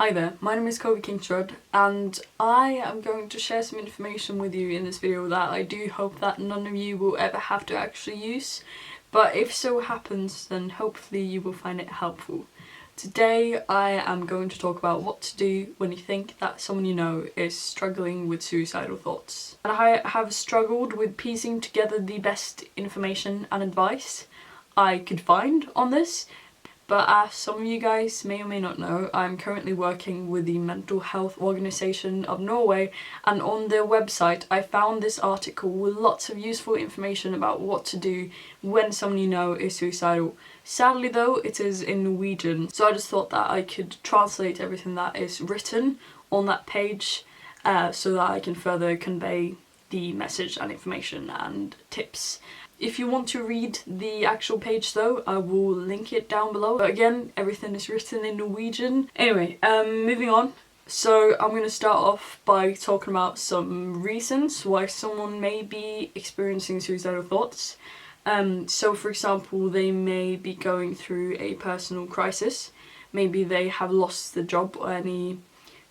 Hi there, my name is Kobe Kingsrud and I am going to share some information with you in this video that I do hope that none of you will ever have to actually use, but if so happens then hopefully you will find it helpful. Today I am going to talk about what to do when you think that someone you know is struggling with suicidal thoughts. And I have struggled with piecing together the best information and advice I could find on this. But as some of you guys may or may not know, I'm currently working with the Mental Health Organisation of Norway, and on their website I found this article with lots of useful information about what to do when someone you know is suicidal. Sadly though, it is in Norwegian, so I just thought that I could translate everything that is written on that page so that I can further convey the message and information and tips. If you want to read the actual page though, I will link it down below. But again, everything is written in Norwegian. Anyway, moving on. So I'm going to start off by talking about some reasons why someone may be experiencing suicidal thoughts. So for example, they may be going through a personal crisis. Maybe they have lost the job or any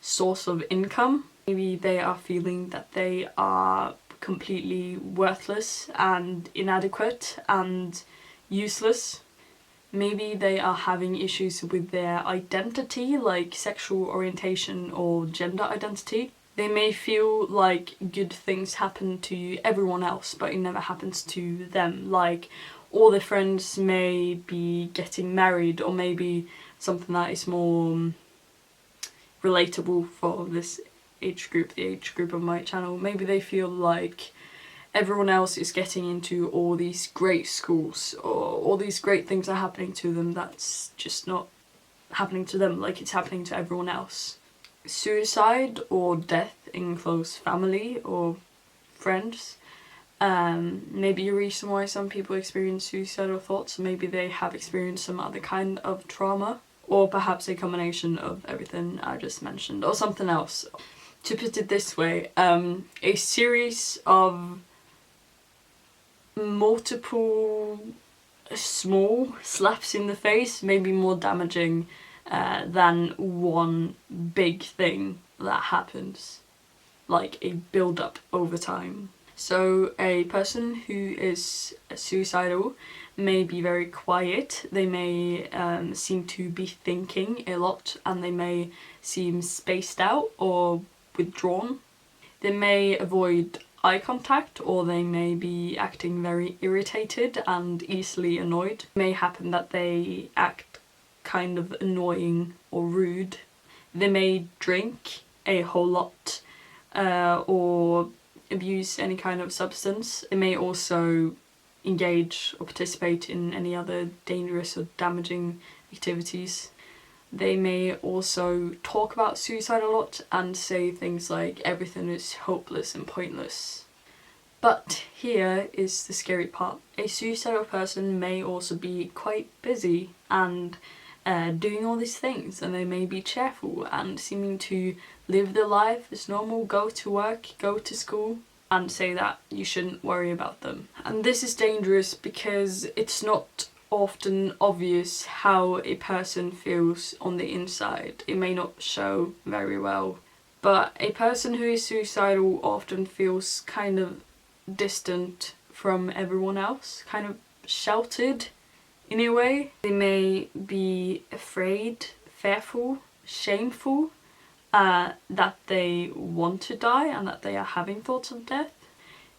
source of income. Maybe they are feeling that they are completely worthless and inadequate and useless. Maybe they are having issues with their identity, like sexual orientation or gender identity. They may feel like good things happen to everyone else but it never happens to them, like all their friends may be getting married, or maybe something that is more relatable for this age group, the age group of my channel. Maybe they feel like everyone else is getting into all these great schools, or all these great things are happening to them that's just not happening to them, like it's happening to everyone else. Suicide or death in close family or friends. Maybe a reason why some people experience suicidal thoughts. Maybe they have experienced some other kind of trauma, or perhaps a combination of everything I just mentioned, or something else. To put it this way, a series of multiple small slaps in the face may be more damaging than one big thing that happens, like a build-up over time. So a person who is suicidal may be very quiet, they may seem to be thinking a lot, and they may seem spaced out or withdrawn. They may avoid eye contact, or they may be acting very irritated and easily annoyed. It may happen that they act kind of annoying or rude. They may drink a whole lot or abuse any kind of substance. They may also engage or participate in any other dangerous or damaging activities. They may also talk about suicide a lot and say things like everything is hopeless and pointless. But here is the scary part. A suicidal person may also be quite busy and doing all these things, and they may be cheerful and seeming to live their life as normal, go to work, go to school, and say that you shouldn't worry about them. And this is dangerous because it's not often obvious how a person feels on the inside. It may not show very well, but a person who is suicidal often feels kind of distant from everyone else, kind of sheltered in a way. They may be afraid, fearful, shameful that they want to die and that they are having thoughts of death.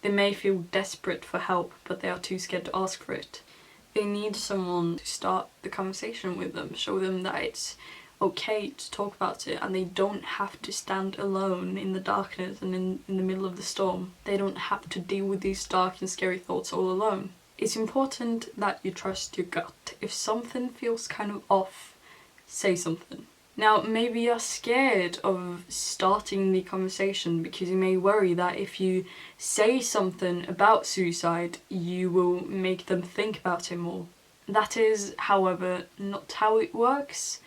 They may feel desperate for help, but they are too scared to ask for it. They need someone to start the conversation with them, show them that it's okay to talk about it, and they don't have to stand alone in the darkness and in the middle of the storm. They don't have to deal with these dark and scary thoughts all alone. It's important that you trust your gut. If something feels kind of off, say something. Now, maybe you're scared of starting the conversation because you may worry that if you say something about suicide, you will make them think about it more. That is, however, not how it works,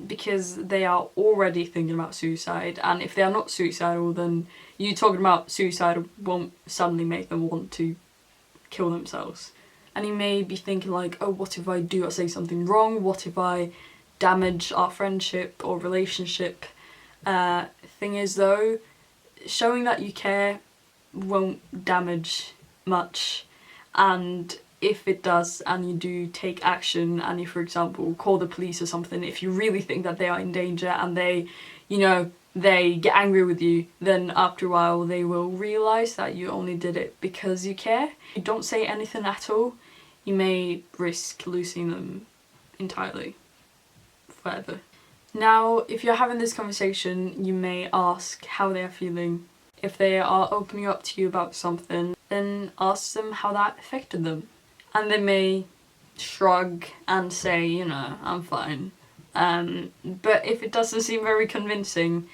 because they are already thinking about suicide, and if they are not suicidal, then you talking about suicide won't suddenly make them want to kill themselves. And you may be thinking like, oh, what if I do or say something wrong? What if I damage our friendship or relationship. Thing is though, showing that you care won't damage much, and if it does and you do take action and you, for example, call the police or something, if you really think that they are in danger and they, you know, they get angry with you, then after a while they will realise that you only did it because you care. If you don't say anything at all, you may risk losing them entirely, forever. Now, if you're having this conversation, you may ask how they are feeling. If they are opening up to you about something, then ask them how that affected them. And they may shrug and say, you know, I'm fine. But if it doesn't seem very convincing,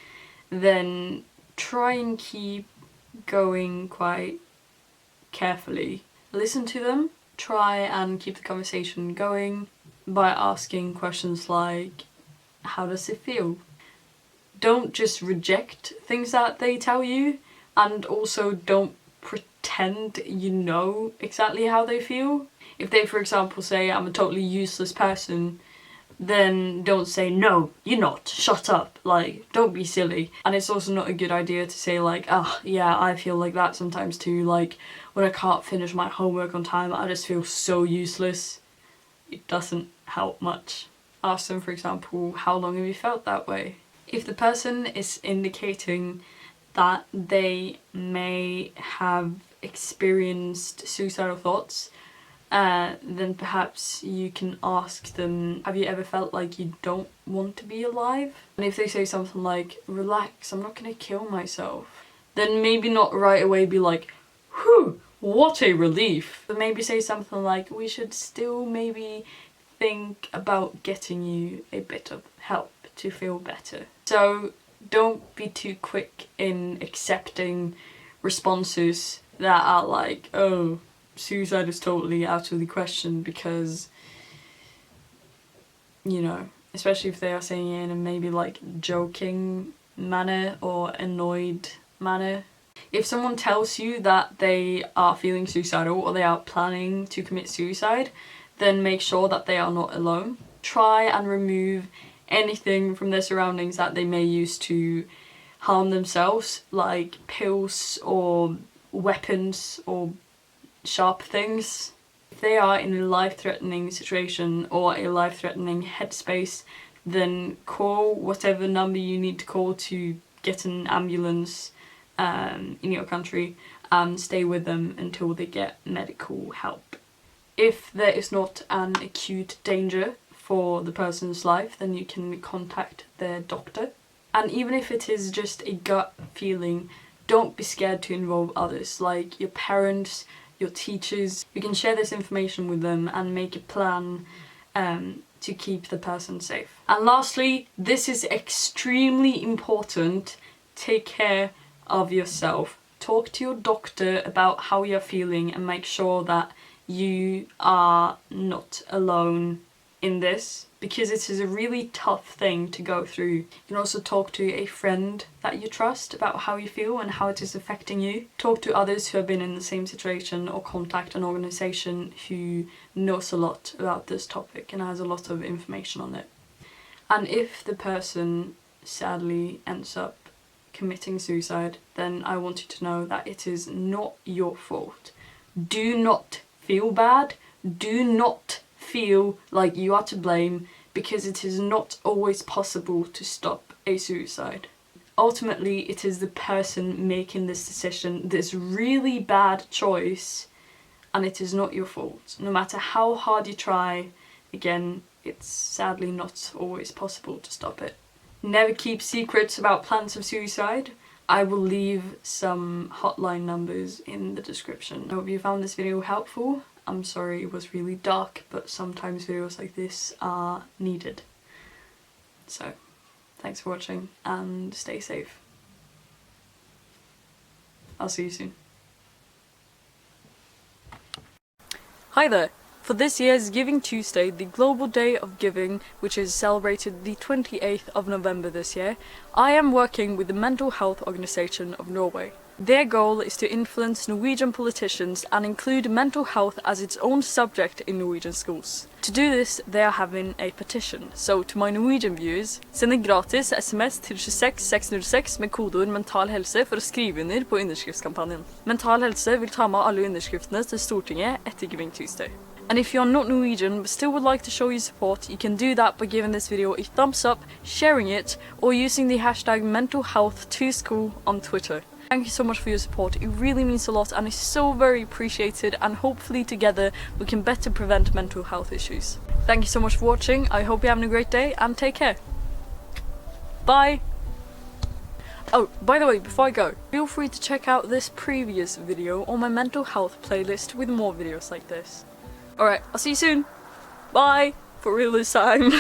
then try and keep going quite carefully. Listen to them, try and keep the conversation going by asking questions like, how does it feel? Don't just reject things that they tell you, and also don't pretend you know exactly how they feel. If they, for example, say, I'm a totally useless person, then don't say, no, you're not, shut up, like, don't be silly. And it's also not a good idea to say like, oh yeah, I feel like that sometimes too, like, when I can't finish my homework on time, I just feel so useless. It doesn't help much. Ask them, for example, how long have you felt that way? If the person is indicating that they may have experienced suicidal thoughts, then perhaps you can ask them, have you ever felt like you don't want to be alive? And if they say something like, relax, I'm not gonna kill myself, then maybe not right away be like, whew, what a relief. But maybe say something like, we should still maybe think about getting you a bit of help to feel better. So don't be too quick in accepting responses that are like, oh, suicide is totally out of the question, because, you know, especially if they are saying it in a maybe like joking manner or annoyed manner. If someone tells you that they are feeling suicidal or they are planning to commit suicide, then make sure that they are not alone. Try and remove anything from their surroundings that they may use to harm themselves, like pills or weapons or sharp things. If they are in a life-threatening situation or a life-threatening headspace, then call whatever number you need to call to get an ambulance in your country, and stay with them until they get medical help. If there is not an acute danger for the person's life, then you can contact their doctor. And even if it is just a gut feeling, don't be scared to involve others, like your parents, your teachers. You can share this information with them and make a plan to keep the person safe. And lastly, this is extremely important, take care of yourself. Talk to your doctor about how you're feeling and make sure that you are not alone in this, because it is a really tough thing to go through. You can also talk to a friend that you trust about how you feel and how it is affecting you. Talk to others who have been in the same situation, or contact an organisation who knows a lot about this topic and has a lot of information on it. And if the person sadly ends up committing suicide, then I want you to know that it is not your fault. Do not feel bad. Do not feel like you are to blame, because it is not always possible to stop a suicide. Ultimately, it is the person making this decision, this really bad choice, and it is not your fault. No matter how hard you try, again, it's sadly not always possible to stop it. Never keep secrets about plans of suicide. I will leave some hotline numbers in the description. I hope you found this video helpful. I'm sorry it was really dark, but sometimes videos like this are needed. So, thanks for watching and stay safe. I'll see you soon. Hi there! For this year's Giving Tuesday, the Global Day of Giving, which is celebrated the 28th of November this year, I am working with the Mental Health Organisation of Norway. Their goal is to influence Norwegian politicians and include mental health as its own subject in Norwegian schools. To do this, they are having a petition. So to my Norwegian viewers, send en gratis SMS til 26606 med kodeord mental helse for å skrive under på underskriftskampanjen. Mental Helse vil ta med alle underskriftene til Stortinget etter Giving Tuesday. And if you're not Norwegian but still would like to show your support, you can do that by giving this video a thumbs up, sharing it, or using the hashtag mentalhealth2school on Twitter. Thank you so much for your support, it really means a lot and is so very appreciated, and hopefully together we can better prevent mental health issues. Thank you so much for watching, I hope you're having a great day and take care. Bye! Oh, by the way, before I go, feel free to check out this previous video on my mental health playlist with more videos like this. Alright, I'll see you soon. Bye! For real this time.